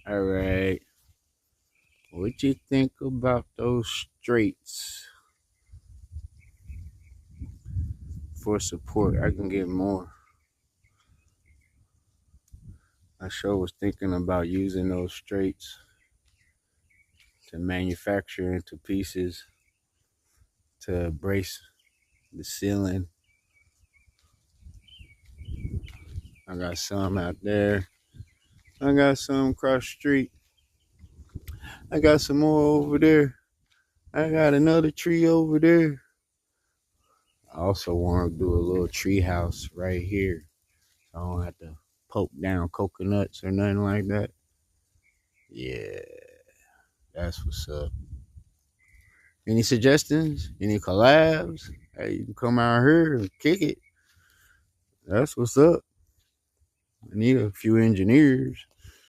All right. What you think about those straights for support? I can get more. I sure was thinking about using those straights to manufacture into pieces to brace the ceiling. I got some out there. I got some across the street. I got some more over there. I got another tree over there. I also want to do a little tree house right here. So I don't have to poke down coconuts or nothing like that. Yeah, that's what's up. Any suggestions? Any collabs? Hey, you can come out here and kick it. That's what's up. I need a few engineers.